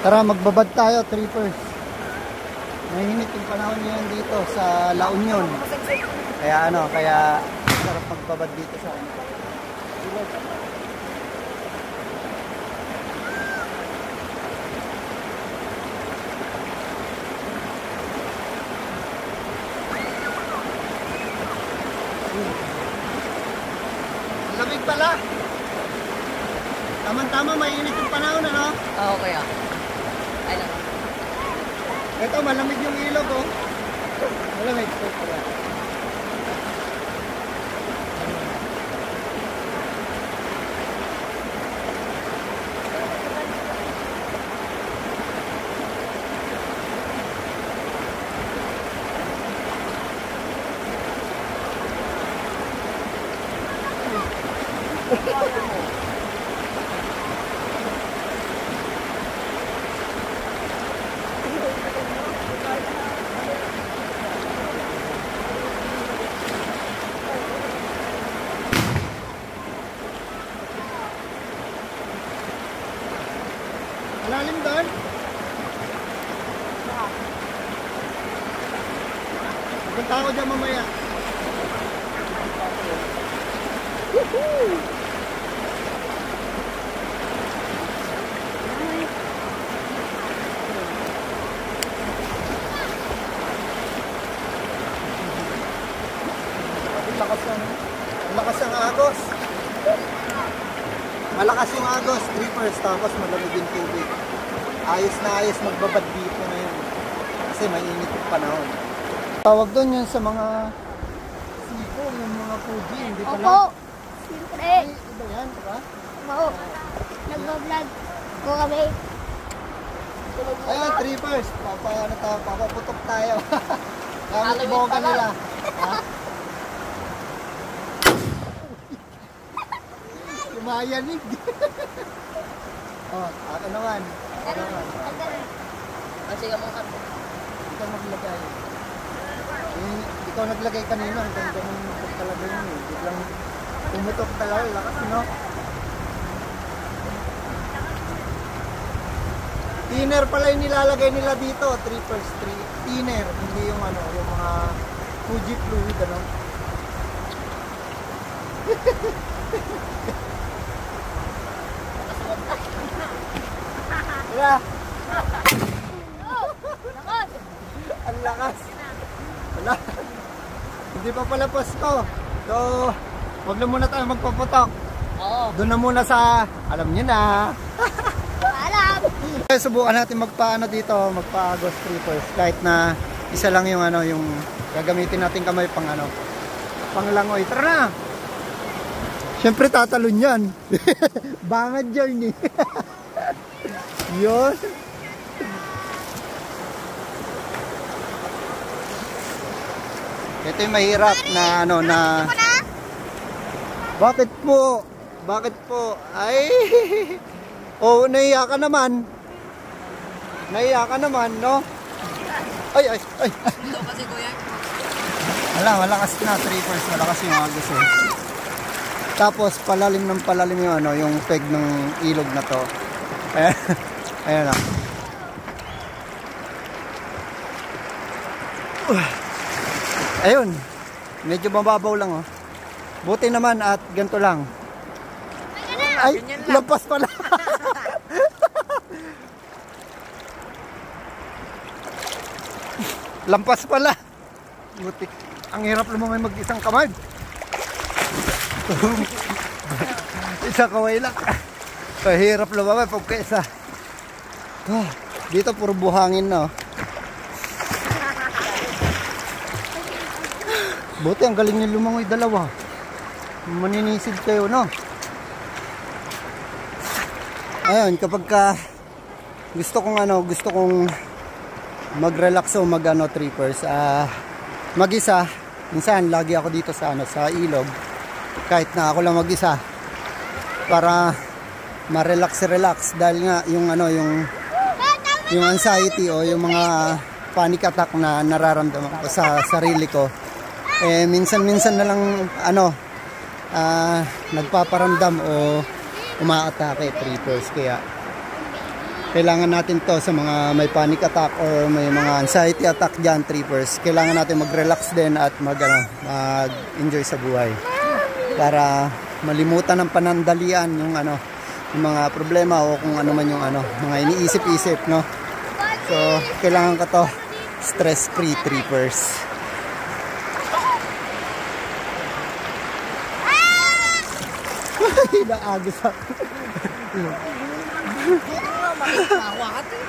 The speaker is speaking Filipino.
Tara, magbabad tayo, trippers. Mahinit yung panahon ngayon dito sa La Union. Kaya kaya sarap magbabad dito sa lamig pala. Tama-tama, mainit yung panahon, ano? Oo, kaya. Ay lang. Ito, malamig yung ilog, oh. Malamig po pala. Malalim doon? Punta ako dyan mamaya. Woohoo! Malakas ang agos. Malakas yung agos, trippers, tapos malamig yung tubig. Ayos na ayos magbabad dito ngayon. Kasi mainit yung panahon. Tawag doon yun sa mga siko, yung mga Fuji, hindi pala? Opo, siyempre. Iba yan, diba? Oo, nag-vlog ko kami. Ayun, trippers, papaputok tayo. Gamit yung boga nila. Ha? Mayanig. Oh, ako naman. Ako naman. Kasi ka mong karto. Ikaw maglagay. Ikaw naglagay kanina. Ang ganda ng talaga yun eh. Biglang pumutok talaga. Lakas, no? Thinner pala yung nilalagay nila dito. Trippers. Thinner. Hindi yung yung mga Fuji fluid, ano? Wala. Ang lakas. Wala. Hindi pa pala Pasko. So, wag na muna tayo magpaputok. Oo. Doon na muna sa, alam niyo na. Alam. Subukan natin magpaano dito, magpa-agos trippers. Kahit na isa lang yung yung gagamitin natin kamay pang panglangoy. Tara na. Siyempre tatalon yan. Bangad yun eh. Yun. Ito yung mahirap na na Bakit po? Bakit po? Ay. Oh, naiya ka naman. Naiya ka naman, no? Ay. Ito kasi kuya. Malakas na trippers, malakas yung agos eh. Tapos palalim ng palalim yung yung peg ng ilog na to. Ayan lang. Ayun. Medyo mababaw lang, oh. Buti naman at ganito lang. Ay, lampas pala. Lampas pala. Buti. Ang hirap lumamay mag-isang kamay. Isa kaway lang. Hirap lumamay pagkaisa. Dito puro buhangin na. Buti ang galing niyo lumangoy dalawa. Maninisid kayo, no? Ayun, kapag gusto kong mag-relax o trippers, mag-isa, minsan lagi ako dito sa sa ilog. Kahit na ako lang mag-isa para ma-relax dahil nga yung yung anxiety o yung mga panic attack na nararamdaman ko sa sarili ko minsan na lang nagpaparamdam o umaatake trippers. Kaya Kailangan natin to sa mga may panic attack or may mga anxiety attack dyan, trippers. Kailangan natin mag-relax din at mag-enjoy sa buhay. Para malimutan ng panandalian yung yung mga problema o kung ano man yung mga iniisip-isip, no? So, kailangan ka to stress-free, trippers. Naagos ako.